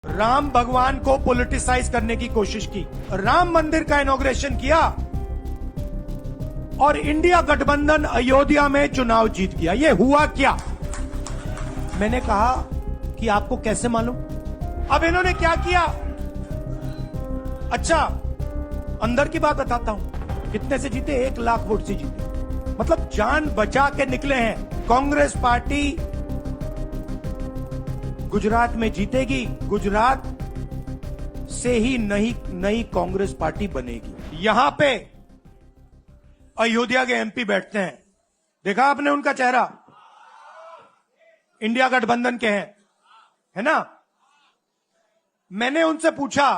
राम भगवान को पॉलिटिसाइज करने की कोशिश की, राम मंदिर का इनॉग्रेशन किया और इंडिया गठबंधन अयोध्या में चुनाव जीत गया। ये हुआ क्या? मैंने कहा कि आपको कैसे मालूम? अब इन्होंने क्या किया? अच्छा, अंदर की बात बताता हूं। कितने से जीते? 1 लाख वोट से जीते। मतलब जान बचा के निकले हैं। कांग्रेस पार्टी गुजरात में जीतेगी, गुजरात से ही नई कांग्रेस पार्टी बनेगी। यहां पे अयोध्या के एमपी बैठते हैं, देखा आपने उनका चेहरा? इंडिया गठबंधन के हैं, है ना? मैंने उनसे पूछा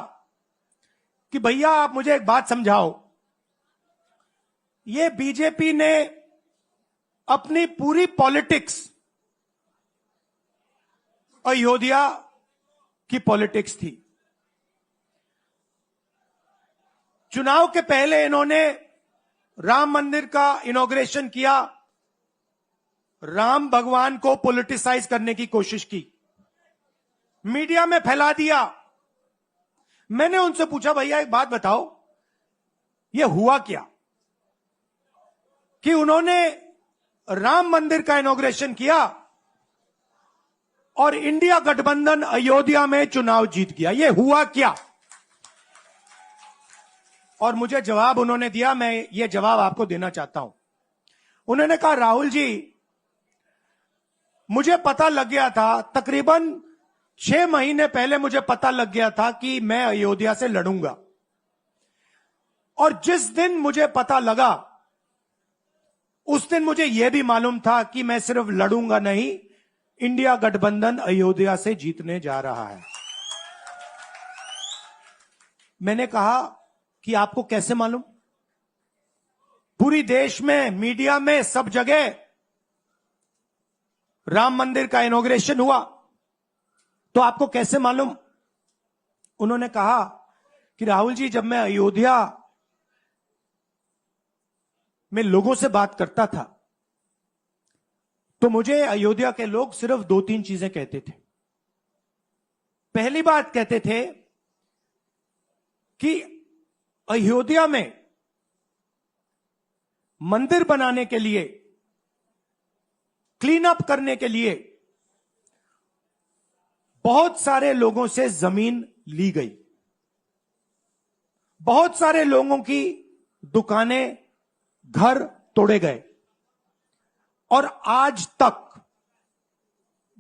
कि भैया आप मुझे एक बात समझाओ, ये बीजेपी ने अपनी पूरी पॉलिटिक्स अयोध्या की पॉलिटिक्स थी। चुनाव के पहले इन्होंने राम मंदिर का इनॉग्रेशन किया, राम भगवान को पॉलिटिसाइज करने की कोशिश की, मीडिया में फैला दिया। मैंने उनसे पूछा भैया एक बात बताओ, ये हुआ क्या कि उन्होंने राम मंदिर का इनॉग्रेशन किया और इंडिया गठबंधन अयोध्या में चुनाव जीत गया? ये हुआ क्या? और मुझे जवाब उन्होंने दिया, मैं ये जवाब आपको देना चाहता हूं। उन्होंने कहा राहुल जी, मुझे पता लग गया था, तकरीबन 6 महीने पहले मुझे पता लग गया था कि मैं अयोध्या से लड़ूंगा, और जिस दिन मुझे पता लगा उस दिन मुझे यह भी मालूम था कि मैं सिर्फ लड़ूंगा नहीं, इंडिया गठबंधन अयोध्या से जीतने जा रहा है। मैंने कहा कि आपको कैसे मालूम? पूरी देश में, मीडिया में, सब जगह राम मंदिर का इनॉग्रेशन हुआ, तो आपको कैसे मालूम? उन्होंने कहा कि राहुल जी, जब मैं अयोध्या में लोगों से बात करता था तो मुझे अयोध्या के लोग सिर्फ 2-3 चीजें कहते थे। पहली बात कहते थे कि अयोध्या में मंदिर बनाने के लिए, क्लीन अप करने के लिए बहुत सारे लोगों से जमीन ली गई, बहुत सारे लोगों की दुकानें, घर तोड़े गए, और आज तक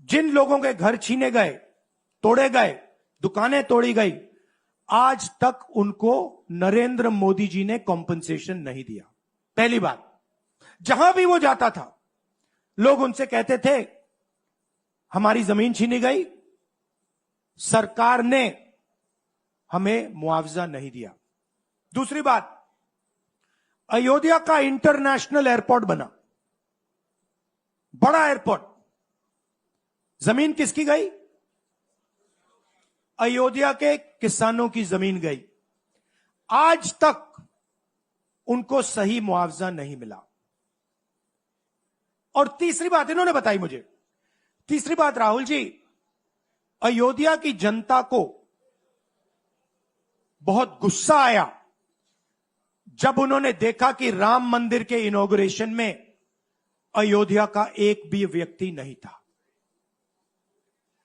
जिन लोगों के घर छीने गए, तोड़े गए, दुकानें तोड़ी गई, आज तक उनको नरेंद्र मोदी जी ने कॉम्पनसेशन नहीं दिया। पहली बात, जहां भी वो जाता था लोग उनसे कहते थे हमारी जमीन छीनी गई, सरकार ने हमें मुआवजा नहीं दिया। दूसरी बात, अयोध्या का इंटरनेशनल एयरपोर्ट बना, बड़ा एयरपोर्ट, जमीन किसकी गई? अयोध्या के किसानों की जमीन गई। आज तक उनको सही मुआवजा नहीं मिला। और तीसरी बात इन्होंने बताई मुझे, तीसरी बात, राहुल जी, अयोध्या की जनता को बहुत गुस्सा आया जब उन्होंने देखा कि राम मंदिर के इनॉग्रेशन में अयोध्या का एक भी व्यक्ति नहीं था।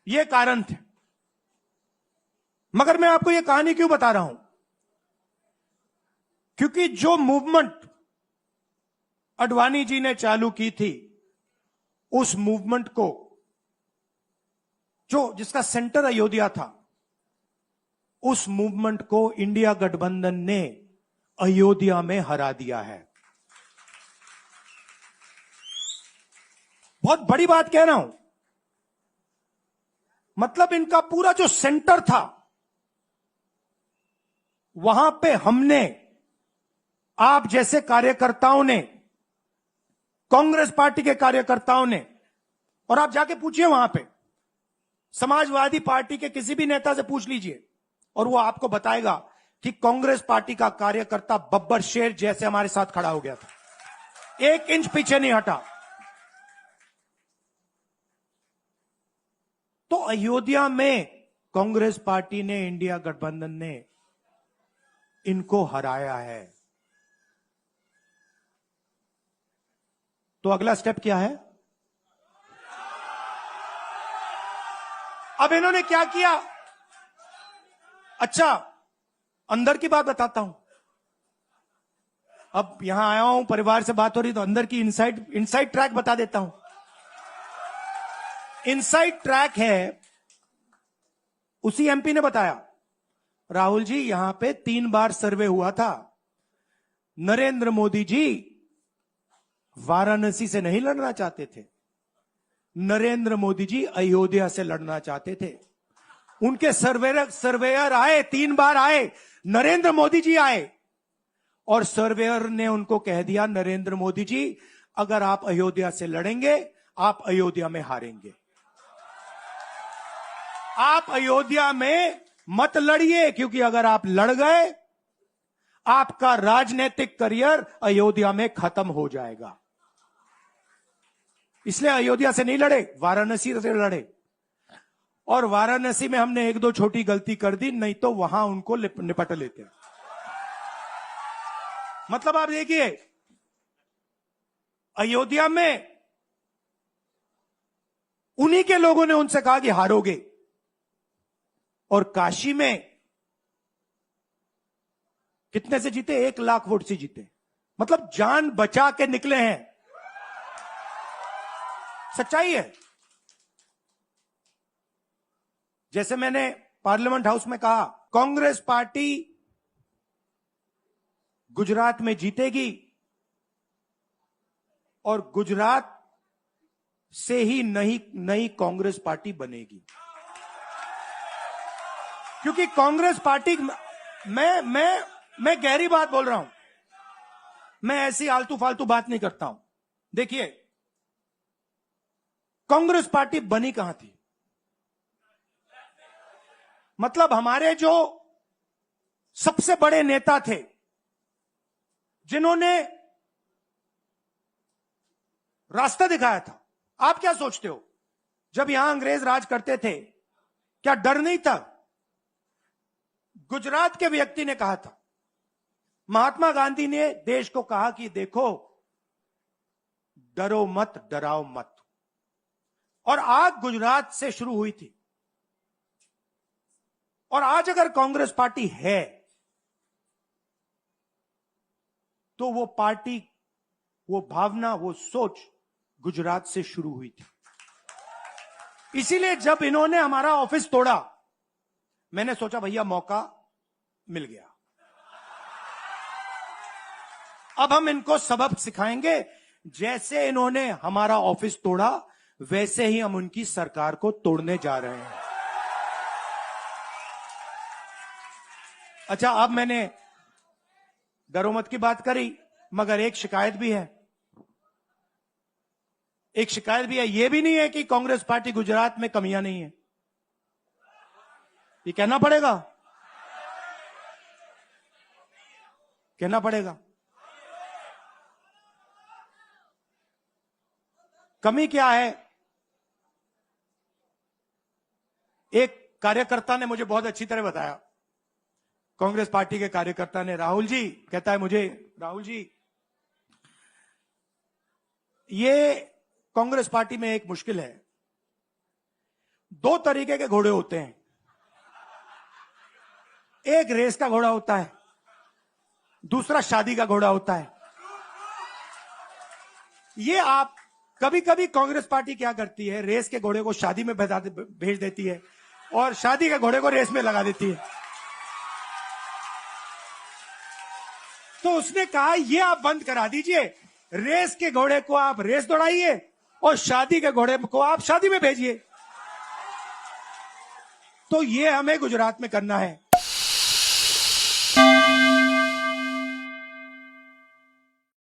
यह कारण थे। मगर मैं आपको यह कहानी क्यों बता रहा हूं? क्योंकि जो मूवमेंट अडवाणी जी ने चालू की थी, उस मूवमेंट को, जिसका सेंटर अयोध्या था, उस मूवमेंट को इंडिया गठबंधन ने अयोध्या में हरा दिया है। बहुत बड़ी बात कह रहा हूं। मतलब इनका पूरा जो सेंटर था, वहां पे हमने, आप जैसे कार्यकर्ताओं ने, कांग्रेस पार्टी के कार्यकर्ताओं ने, और आप जाके पूछिए वहां पे, समाजवादी पार्टी के किसी भी नेता से पूछ लीजिए और वो आपको बताएगा कि कांग्रेस पार्टी का कार्यकर्ता बब्बर शेर जैसे हमारे साथ खड़ा हो गया था, 1 इंच पीछे नहीं हटा। तो अयोध्या में कांग्रेस पार्टी ने, इंडिया गठबंधन ने इनको हराया है। तो अगला स्टेप क्या है? अब इन्होंने क्या किया? अच्छा, अंदर की बात बताता हूं। अब यहां आया हूं, परिवार से बात हो रही, तो अंदर की इनसाइड ट्रैक बता देता हूं। इनसाइड ट्रैक है, उसी एमपी ने बताया, राहुल जी यहां पे 3 बार सर्वे हुआ था। नरेंद्र मोदी जी वाराणसी से नहीं लड़ना चाहते थे, नरेंद्र मोदी जी अयोध्या से लड़ना चाहते थे। उनके सर्वेयर आए, 3 बार आए, नरेंद्र मोदी जी आए, और सर्वेयर ने उनको कह दिया, नरेंद्र मोदी जी अगर आप अयोध्या से लड़ेंगे, आप अयोध्या में हारेंगे। आप अयोध्या में मत लड़िए, क्योंकि अगर आप लड़ गए, आपका राजनीतिक करियर अयोध्या में खत्म हो जाएगा। इसलिए अयोध्या से नहीं लड़े, वाराणसी से लड़े। और वाराणसी में हमने 1-2 छोटी गलती कर दी, नहीं तो वहां उनको निपट लेते। मतलब आप देखिए, अयोध्या में उन्हीं के लोगों ने उनसे कहा कि हारोगे, और काशी में कितने से जीते? 1 लाख वोट से जीते। मतलब जान बचा के निकले हैं। सच्चाई है। जैसे मैंने पार्लियामेंट हाउस में कहा, कांग्रेस पार्टी गुजरात में जीतेगी और गुजरात से ही नई कांग्रेस पार्टी बनेगी। क्योंकि कांग्रेस पार्टी, मैं गहरी बात बोल रहा हूं, मैं ऐसी आलतू फालतू बात नहीं करता हूं। देखिए, कांग्रेस पार्टी बनी कहां थी? मतलब हमारे जो सबसे बड़े नेता थे, जिन्होंने रास्ता दिखाया था। आप क्या सोचते हो, जब यहां अंग्रेज राज करते थे, क्या डर नहीं था? गुजरात के व्यक्ति ने कहा था, महात्मा गांधी ने देश को कहा कि देखो, डरो मत, डराओ मत। और आग गुजरात से शुरू हुई थी। और आज अगर कांग्रेस पार्टी है, तो वो पार्टी, वो भावना, वो सोच गुजरात से शुरू हुई थी। इसीलिए जब इन्होंने हमारा ऑफिस तोड़ा, मैंने सोचा भैया मौका मिल गया, अब हम इनको सबक सिखाएंगे। जैसे इन्होंने हमारा ऑफिस तोड़ा, वैसे ही हम उनकी सरकार को तोड़ने जा रहे हैं। अच्छा, अब मैंने डरो-मत की बात करी, मगर एक शिकायत भी है। यह भी नहीं है कि कांग्रेस पार्टी गुजरात में कमियां नहीं है, ये कहना पड़ेगा। कमी क्या है? एक कार्यकर्ता ने मुझे बहुत अच्छी तरह बताया, कांग्रेस पार्टी के कार्यकर्ता ने, राहुल जी, कहता है मुझे, राहुल जी, ये कांग्रेस पार्टी में एक मुश्किल है, 2 तरीके के घोड़े होते हैं। एक रेस का घोड़ा होता है, दूसरा शादी का घोड़ा होता है। ये आप कभी कभी कांग्रेस पार्टी क्या करती है, रेस के घोड़े को शादी में भेज देती है, और शादी के घोड़े को रेस में लगा देती है। तो उसने कहा, ये आप बंद करा दीजिए, रेस के घोड़े को आप रेस दौड़ाइए, और शादी के घोड़े को आप शादी में भेजिए। तो ये हमें गुजरात में करना है।